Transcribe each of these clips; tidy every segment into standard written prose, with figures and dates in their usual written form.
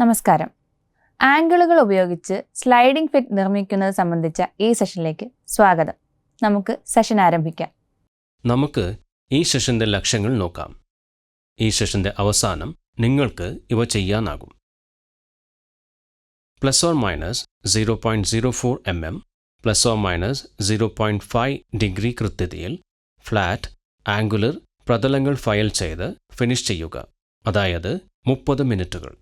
നമസ്കാരം. ആംഗിളുകൾ ഉപയോഗിച്ച് sliding fit നിർമ്മിക്കുന്നത് സംബന്ധിച്ച ഈ സെഷനിലേക്ക് സ്വാഗതം. നമുക്ക് സെഷൻ ആരംഭിക്കാം. നമുക്ക് ഈ സെഷന്റെ ലക്ഷ്യങ്ങൾ നോക്കാം. ഈ സെഷന്റെ അവസാനം നിങ്ങൾക്ക് ഇവ ചെയ്യാനാകും. ±0.04 mm, ±0.5 ഡിഗ്രി കൃത്യതയിൽ ഫ്ലാറ്റ്, ആംഗുലർ പ്രതലങ്ങൾ ഫയൽ ചെയ്ത് ഫിനിഷ് ചെയ്യുക, അതായത് 30 മിനിറ്റുകൾ.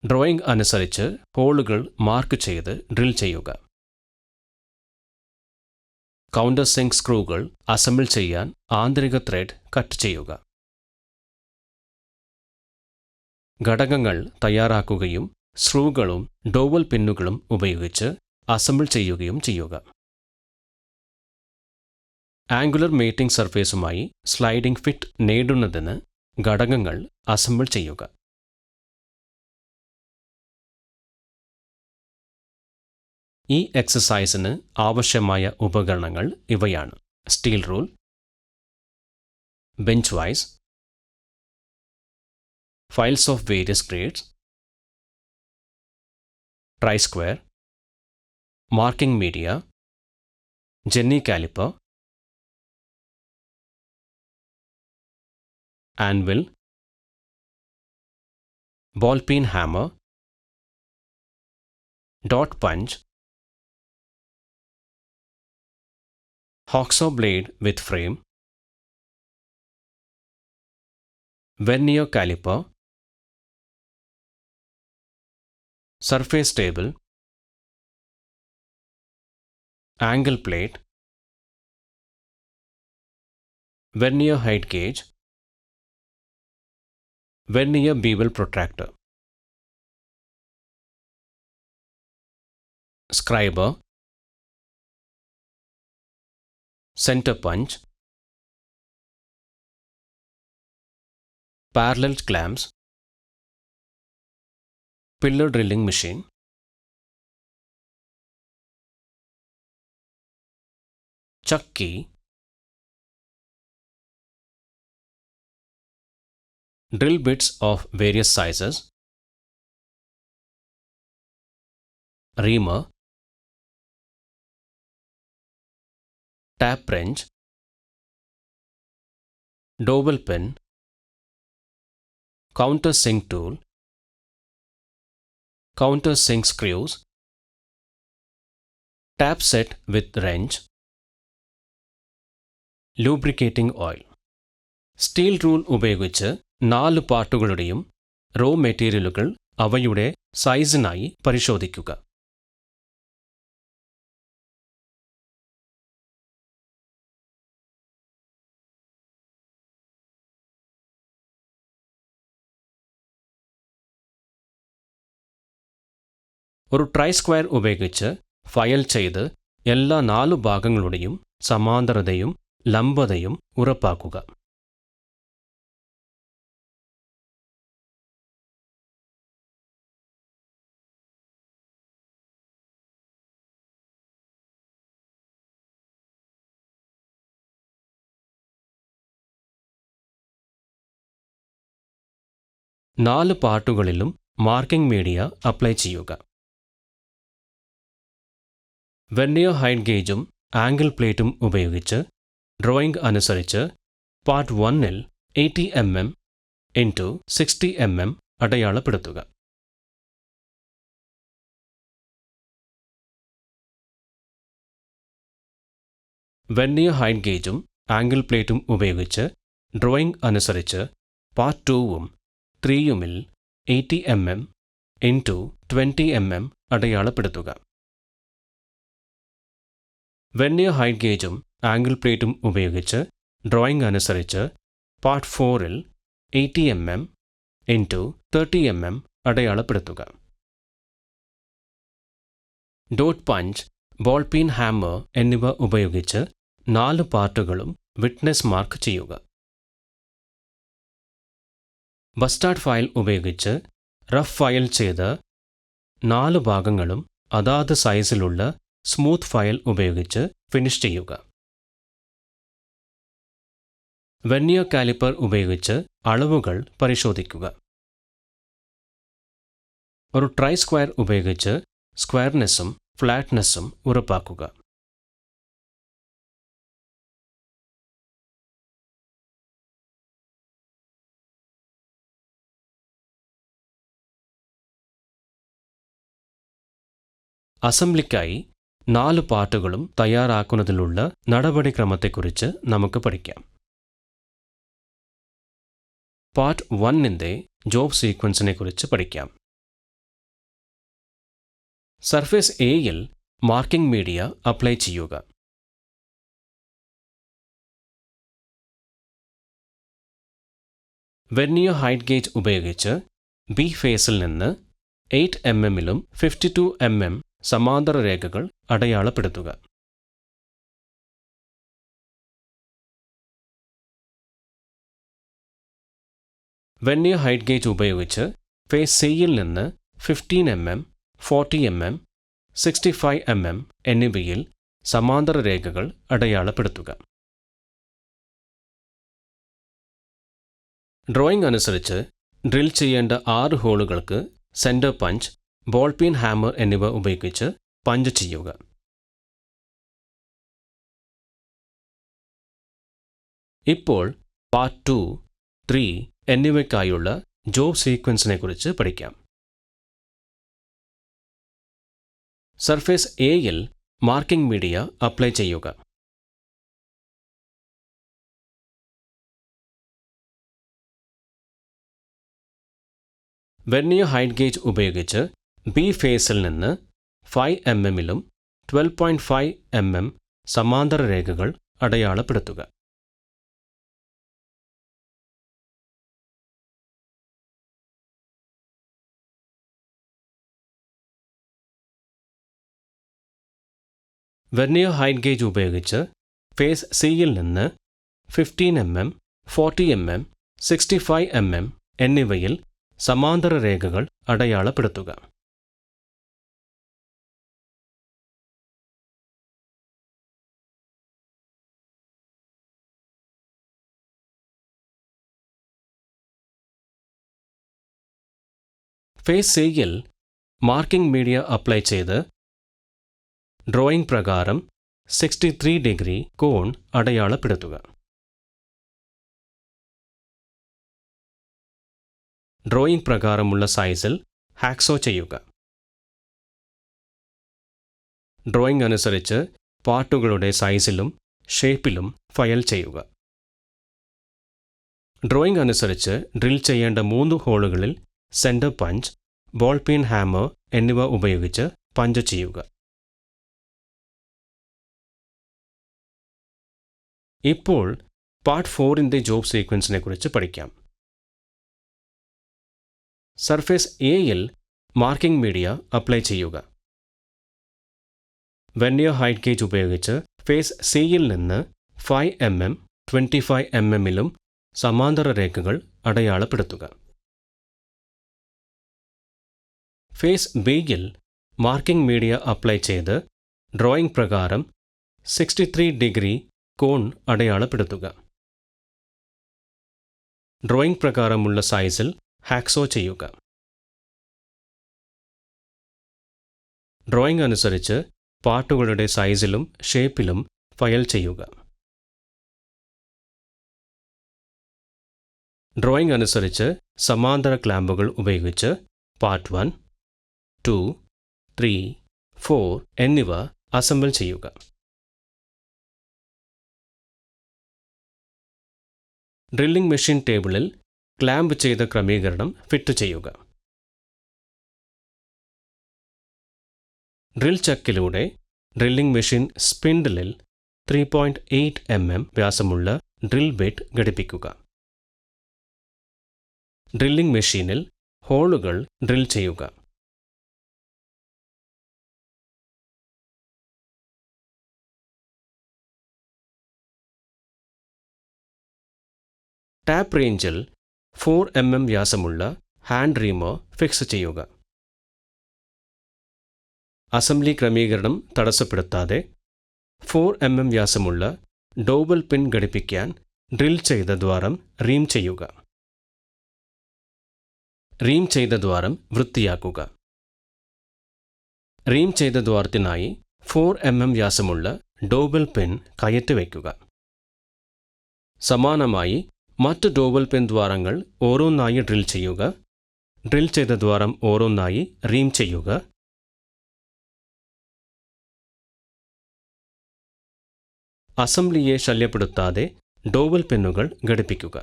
ഡ്രോയിംഗ് അനുസരിച്ച് ഹോളുകൾ മാർക്ക് ചെയ്ത് ഡ്രിൽ ചെയ്യുക. കൗണ്ടർ സിങ്ക് സ്ക്രൂകൾ അസംബിൾ ചെയ്യാൻ ആന്തരിക ത്രെഡ് കട്ട് ചെയ്യുക. ഘടകങ്ങൾ തയ്യാറാക്കുകയും സ്ക്രൂകളും ഡോവൽ പിന്നുകളും ഉപയോഗിച്ച് അസംബിൾ ചെയ്യുകയും ചെയ്യുക. ആംഗുലർ മേറ്റിംഗ് സർഫേസുമായി സ്ലൈഡിംഗ് ഫിറ്റ് നേടുന്നതിന് ഘടകങ്ങൾ അസംബിൾ ചെയ്യുക. ഈ എക്സസൈസിന് ആവശ്യമായ ഉപകരണങ്ങൾ ഇവയാണ്: steel rule, bench vice, files of various grades, try square, marking media, jenny caliper, anvil, ball peen hammer, dot punch, hacksaw blade with frame, vernier caliper, surface table, angle plate, vernier height gauge, vernier bevel protractor, scriber, center punch, parallel clamps, pillar drilling machine, chuck key, drill bits of various sizes, reamer, tap wrench, dowel pin, counter sink tool, counter sink screws, tap set with wrench, lubricating oil. Steel rule ഉപയോഗിച്ച് 4 പാർട്ടുകളുടെയും raw മെറ്റീരിയലുകൾ അവയുടെ സൈസിനായി പരിശോധിക്കുക. ഒരു try square ഉപയോഗിച്ച് file ചെയ്ത് എല്ലാ 4 ഭാഗങ്ങളുടെയും സമാന്തരതയും ലംബതയും ഉറപ്പാക്കുക. നാല് പാർട്ടുകളിലും മാർക്കിംഗ് മീഡിയ അപ്ലൈ ചെയ്യുക. വെർനിയർ ഹൈറ്റ് ഗേജും ആംഗിൾ പ്ലേറ്റും ഉപയോഗിച്ച് ഡ്രോയിംഗ് അനുസരിച്ച് പാർട്ട് 1-ൽ 80 mm × 60 mm അടയാളപ്പെടുത്തുക. വെർനിയർ ഹൈറ്റ് ഗേജും ആംഗിൾ പ്ലേറ്റും ഉപയോഗിച്ച് ഡ്രോയിംഗ് അനുസരിച്ച് പാർട്ട് 2-ഉം 3-ൽ 80 mm × 20 mm അടയാളപ്പെടുത്തുക. വെർനിയർ ഹൈറ്റ് ഗേജും ആംഗിൾ പ്ലേറ്റും ഉപയോഗിച്ച് ഡ്രോയിംഗ് അനുസരിച്ച് പാർട്ട് 4-ൽ 80 mm × 30 mm അടയാളപ്പെടുത്തുക. Dot punch, ball peen hammer എന്നിവ ഉപയോഗിച്ച് 4 പാർട്ടുകളും വിട്നസ് മാർക്ക് ചെയ്യുക. ബസ്റ്റാർഡ് ഫയൽ ഉപയോഗിച്ച് റഫ് ഫയൽ ചെയ്ത് 4 ഭാഗങ്ങളും അതാത് സൈസിലുള്ള സ്മൂത്ത് ഫയൽ ഉപയോഗിച്ച് ഫിനിഷ് ചെയ്യുക. വെർനിയർ കാലിപ്പർ ഉപയോഗിച്ച് അളവുകൾ പരിശോധിക്കുക. ഒരു ട്രൈ സ്ക്വയർ ഉപയോഗിച്ച് സ്ക്വയർനെസ്സും ഫ്ലാറ്റ്നെസ്സും ഉറപ്പാക്കുക. അസംബ്ലിക്കായി 4 പാർട്ടുകളും തയ്യാറാക്കുന്നതിലുള്ള നടപടിക്രമത്തെക്കുറിച്ച് നമുക്ക് പഠിക്കാം. പാർട്ട് 1ന്റെ ജോബ് സീക്വൻസിനെ കുറിച്ച് പഠിക്കാം. സർഫേസ് എയിൽ മാർക്കിംഗ് മീഡിയ അപ്ലൈ ചെയ്യുക. വെർനിയർ ഹൈറ്റ് ഗേജ് ഉപയോഗിച്ച് ബി ഫേസിൽ നിന്ന് 8 mm-ലും 52 mm സമാന്തര രേഖകൾ അടയാളപ്പെടുത്തുക. വെർനിയർ ഹൈറ്റ് ഗേജ് ഉപയോഗിച്ച് ഫേസ് സിയിൽ നിന്ന് 15 mm, 40 mm, 65 mm എന്നിവയിൽ സമാന്തര രേഖകൾ അടയാളപ്പെടുത്തുക. ഡ്രോയിംഗ് അനുസരിച്ച് ഡ്രിൽ ചെയ്യേണ്ട 6 ഹോളുകൾക്ക് centre punch, ball peen hammer എന്നിവ ഉപയോഗിച്ച് പഞ്ച് ചെയ്യുക. ഇപ്പോൾ പാർട്ട് 2, 3 എന്നിവയ്ക്കായുള്ള ജോബ് സീക്വൻസിനെ കുറിച്ച് പഠിക്കാം. സർഫേസ് എയിൽ മാർക്കിംഗ് മീഡിയ അപ്ലൈ ചെയ്യുക. വെർനിയർ ഹൈറ്റ് ഗേജ് ഉപയോഗിച്ച് ബി ഫേസിൽ നിന്ന് 5 mm-ലും 12.5 mm സമാന്തര രേഖകൾ അടയാളപ്പെടുത്തുക. വെർനിയർ ഹൈറ്റ് ഗേജ് ഉപയോഗിച്ച് ഫേസ് സിയിൽ നിന്ന് 15 mm, 40 mm, 65 mm എന്നിവയിൽ സമാന്തര രേഖകൾ അടയാളപ്പെടുത്തുക. ഫേസ് സിയിൽ മാർക്കിംഗ് മീഡിയ അപ്ലൈ ചെയ്ത് ഡ്രോയിംഗ് പ്രകാരം 63 ഡിഗ്രി കോൺ അടയാളപ്പെടുത്തുക. ഡ്രോയിംഗ് പ്രകാരമുള്ള സൈസിൽ ഹാക്സോ ചെയ്യുക. ഡ്രോയിംഗ് അനുസരിച്ച് പാർട്ടുകളുടെ സൈസിലും ഷേപ്പിലും ഫയൽ ചെയ്യുക. ഡ്രോയിംഗ് അനുസരിച്ച് ഡ്രിൽ ചെയ്യേണ്ട 3 ഹോളുകളിൽ centre punch, ball peen hammer എന്നിവ ഉപയോഗിച്ച് പഞ്ച് ചെയ്യുക. ഇപ്പോൾ പാർട്ട് 4ന്റെ ജോബ് സീക്വൻസിനെ കുറിച്ച് പഠിക്കാം. സർഫേസ് എയിൽ മാർക്കിംഗ് മീഡിയ അപ്ലൈ ചെയ്യുക. വെർനിയർ ഹൈറ്റ് ഗേജ് ഉപയോഗിച്ച് ഫേസ് സിയിൽ നിന്ന് 5 mm, 25 mm-ലും സമാന്തര രേഖകൾ അടയാളപ്പെടുത്തുക. ഫേസ് ബിയിൽ മാർക്കിംഗ് മീഡിയ അപ്ലൈ ചെയ്ത് ഡ്രോയിംഗ് പ്രകാരം 63 ഡിഗ്രി കോൺ അടയാളപ്പെടുത്തുക. ഡ്രോയിംഗ് പ്രകാരമുള്ള സൈസിൽ ഹാക്സോ ചെയ്യുക. ഡ്രോയിംഗ് അനുസരിച്ച് പാർട്ടുകളുടെ സൈസിലും ഷേപ്പിലും ഫയൽ ചെയ്യുക. ഡ്രോയിംഗ് അനുസരിച്ച് സമാന്തര ക്ലാമ്പുകൾ ഉപയോഗിച്ച് പാർട്ട് 1, 2, 3, 4 എന്നിവ അസംബിൾ ചെയ്യുക. ഡ്രില്ലിംഗ് മെഷീൻ ടേബിളിൽ ക്ലാമ്പ് ചെയ്ത ക്രമീകരണം ഫിറ്റ് ചെയ്യുക. ഡ്രിൽ ചക്കിലൂടെ ഡ്രില്ലിംഗ് മെഷീൻ സ്പിൻഡിലിൽ 3.8 mm വ്യാസമുള്ള ഡ്രിൽ ബിറ്റ് ഘടിപ്പിക്കുക. ഡ്രില്ലിംഗ് മെഷീനിൽ ഹോളുകൾ ഡ്രിൽ ചെയ്യുക. ടാപ്പ് റേഞ്ചിൽ 4 mm വ്യാസമുള്ള ഹാൻഡ് റീമർ ഫിക്സ് ചെയ്യുക. അസംബ്ലി ക്രമീകരണം തടസ്സപ്പെടുത്താതെ 4 mm വ്യാസമുള്ള ഡോബൽ പിൻ ഘടിപ്പിക്കാൻ ഡ്രിൽ ചെയ്ത ദ്വാരം റീം ചെയ്യുക. റീം ചെയ്ത ദ്വാരം വൃത്തിയാക്കുക. റീം ചെയ്ത ദ്വാരത്തിനായി 4 mm വ്യാസമുള്ള ഡോബൽ പിൻ കയറ്റി വയ്ക്കുക. സമാനമായി മറ്റ് ഡോബൽ പിൻ ദ്വാരങ്ങൾ ഓരോന്നായി ഡ്രിൽ ചെയ്യുക. ഡ്രിൽ ചെയ്ത ദ്വാരം ഓരോന്നായി റീം ചെയ്യുക. അസംബ്ലിയെ ശല്യപ്പെടുത്താതെ ഡോബൽ പിന്നുകൾ ഘടിപ്പിക്കുക.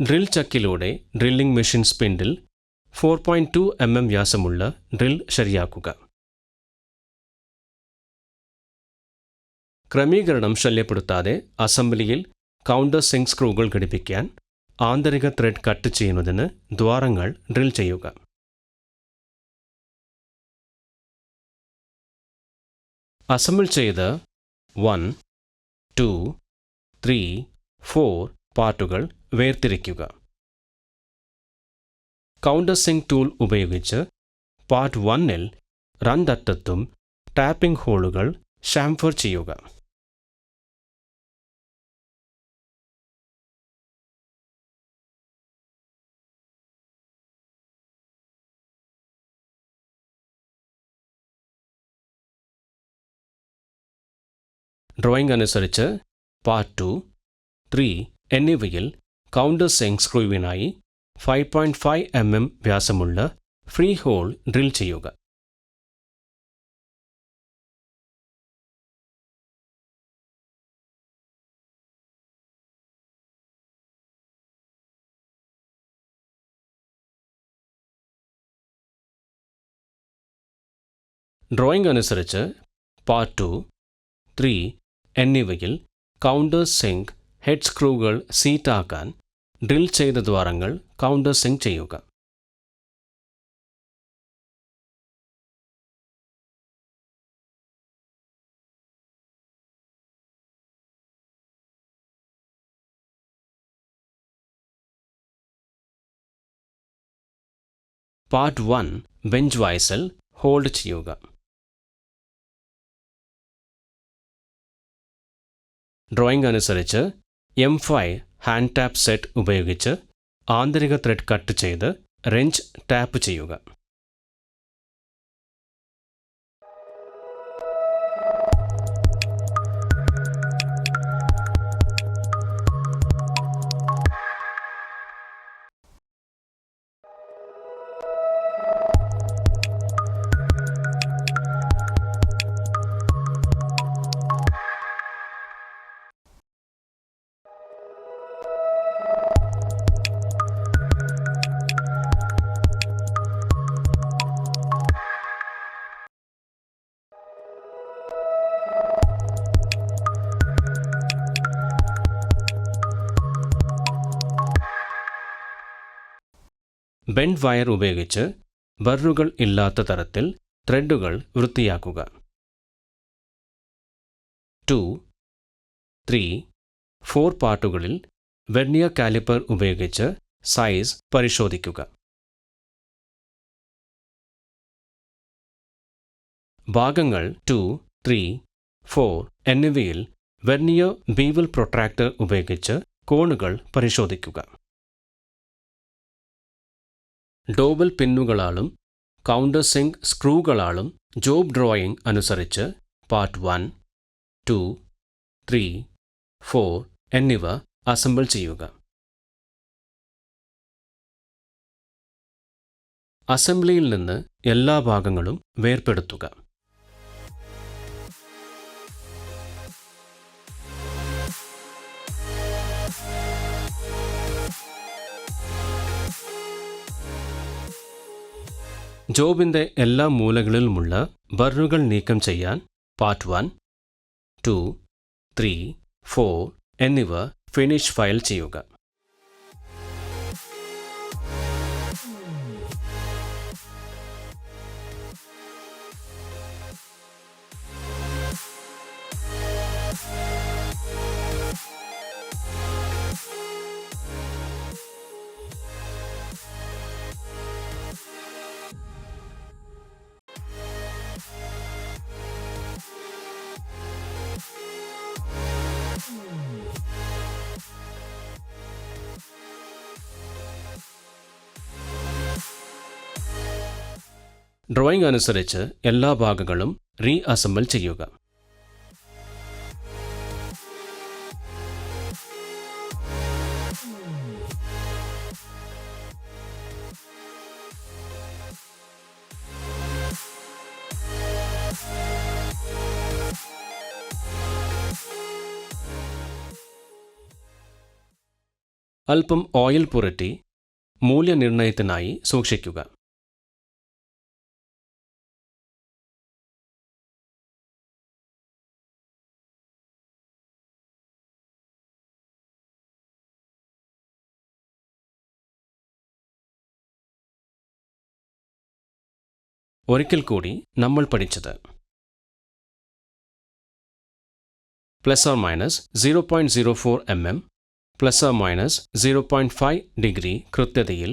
ഡ്രിൽ ചക്കിലൂടെ ഡ്രില്ലിംഗ് മെഷീൻ സ്പിൻഡിൽ 4.2 mm വ്യാസമുള്ള ഡ്രിൽ ശരിയാക്കുക. ക്രമീകരണം ശല്യപ്പെടുത്താതെ അസംബ്ലിയിൽ കൗണ്ടർ സിങ്ക് സ്ക്രൂകൾ ഘടിപ്പിക്കാൻ ആന്തരിക ത്രെഡ് കട്ട് ചെയ്യുന്നതിന് ദ്വാരങ്ങൾ ഡ്രിൽ ചെയ്യുക. അസംബിൾ ചെയ്ത 1, 2, 3, 4 പാർട്ടുകൾ വേർതിരിക്കുക. കൗണ്ടർ സിങ്ക് ടൂൾ ഉപയോഗിച്ച് പാർട്ട് 1-ൽ രണ്ടറ്റത്തും ടാപ്പിംഗ് ഹോളുകൾ ഷാംഫർ ചെയ്യുക. ഡ്രോയിംഗ് അനുസരിച്ച് പാർട്ട് 2, 3 എന്നിവയിൽ കൗണ്ടർ സിങ്ക് സ്ക്രൂവിനായി 5.5 mm വ്യാസമുള്ള ഫ്രീ ഹോൾ ഡ്രിൽ ചെയ്യുക. ഡ്രോയിംഗ് അനുസരിച്ച് പാർട്ട് 2, 3 എന്നിവയിൽ കൗണ്ടർ സിങ്ക് ഹെഡ് സ്ക്രൂകൾ സീറ്റാക്കാൻ ഡ്രിൽ ചെയ്ത ദ്വാരങ്ങൾ കൗണ്ടർ സിങ്ക് ചെയ്യുക. പാർട്ട് 1 ബെഞ്ച് വൈസിൽ ഹോൾഡ് ചെയ്യുക. ഡ്രോയിംഗ് അനുസരിച്ച് M5 ഹാൻഡ് ടാപ്പ് സെറ്റ് ഉപയോഗിച്ച് ആന്തരിക ത്രെഡ് കട്ട് ചെയ്ത് റെഞ്ച് ടാപ്പ് ചെയ്യുക. ബെൻഡ് വയർ ഉപയോഗിച്ച് ബറുകൾ ഇല്ലാത്ത തരത്തിൽ ത്രെഡുകൾ വൃത്തിയാക്കുക. 2, 3, 4 പാർട്ടുകളിൽ വെർനിയർ കാലിപ്പർ ഉപയോഗിച്ച് സൈസ് പരിശോധിക്കുക. ഭാഗങ്ങൾ 2, 3, 4 എന്നിവയിൽ വെർനിയർ ബീവൽ പ്രൊട്രാക്ടർ ഉപയോഗിച്ച് കോണുകൾ പരിശോധിക്കുക. ഡോബൽ പിന്നുകളാലും കൗണ്ടർ സിങ്ക് സ്ക്രൂകളാലും ജോബ് ഡ്രോയിംഗ് അനുസരിച്ച് പാർട്ട് 1, 2, 3, 4 എന്നിവ അസംബിൾ ചെയ്യുക. അസംബ്ലിയിൽ നിന്ന് എല്ലാ ഭാഗങ്ങളും വേർപെടുത്തുക. ജോബിൻ്റെ എല്ലാ മൂലകളിലുമുള്ള ബറുകൾ നീക്കം ചെയ്യാൻ പാർട്ട് 1, 2, 3, 4 എന്നിവ ഫിനിഷ് ഫയൽ ചെയ്യുക. ഡ്രോയിങ് അനുസരിച്ച് എല്ലാ ഭാഗങ്ങളും റീഅസംബിൾ ചെയ്യുക. അല്പം ഓയിൽ പുരട്ടി മൂല്യനിർണ്ണയത്തിനായി സൂക്ഷിക്കുക. ഒരിക്കൽ കൂടി നമ്മൾ പഠിച്ചത് ±0.04 mm ±0.5 ഡിഗ്രി കൃത്യതയിൽ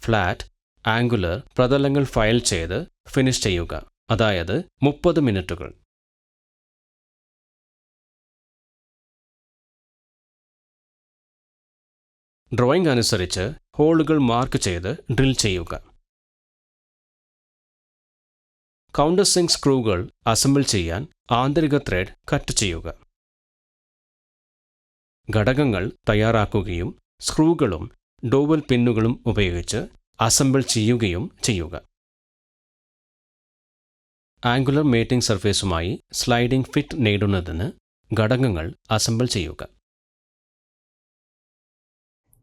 ഫ്ലാറ്റ്, ആംഗുലർ പ്രതലങ്ങൾ ഫയൽ ചെയ്ത് ഫിനിഷ് ചെയ്യുക, അതായത് 30 മിനിറ്റുകൾ. ഡ്രോയിങ് അനുസരിച്ച് ഹോളുകൾ മാർക്ക് ചെയ്ത് ഡ്രിൽ ചെയ്യുക. കൗണ്ടർ സിങ്ക് സ്ക്രൂകൾ അസംബിൾ ചെയ്യാൻ ആന്തരിക ത്രെഡ് കട്ട് ചെയ്യുക. ഘടകങ്ങൾ തയ്യാറാക്കുകയും സ്ക്രൂകളും ഡോവൽ പിന്നുകളും ഉപയോഗിച്ച് അസംബിൾ ചെയ്യുകയും ചെയ്യുക. ആംഗുലർ മേറ്റിംഗ് സർഫേസുമായി സ്ലൈഡിംഗ് ഫിറ്റ് നേടുന്നതിന് ഘടകങ്ങൾ അസംബിൾ ചെയ്യുക.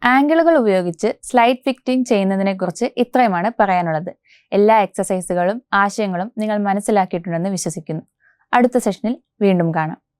ആംഗിളുകൾ ഉപയോഗിച്ച് സ്ലൈഡ് ഫിറ്റിംഗ് ചെയ്യുന്നതിനെക്കുറിച്ച് ഇത്രയുമാണ് പറയാനുള്ളത്. എല്ലാ എക്സസൈസുകളും ആശയങ്ങളും നിങ്ങൾ മനസ്സിലാക്കിയിട്ടുണ്ടെന്ന് വിശ്വസിക്കുന്നു. അടുത്ത സെഷനിൽ വീണ്ടും കാണാം.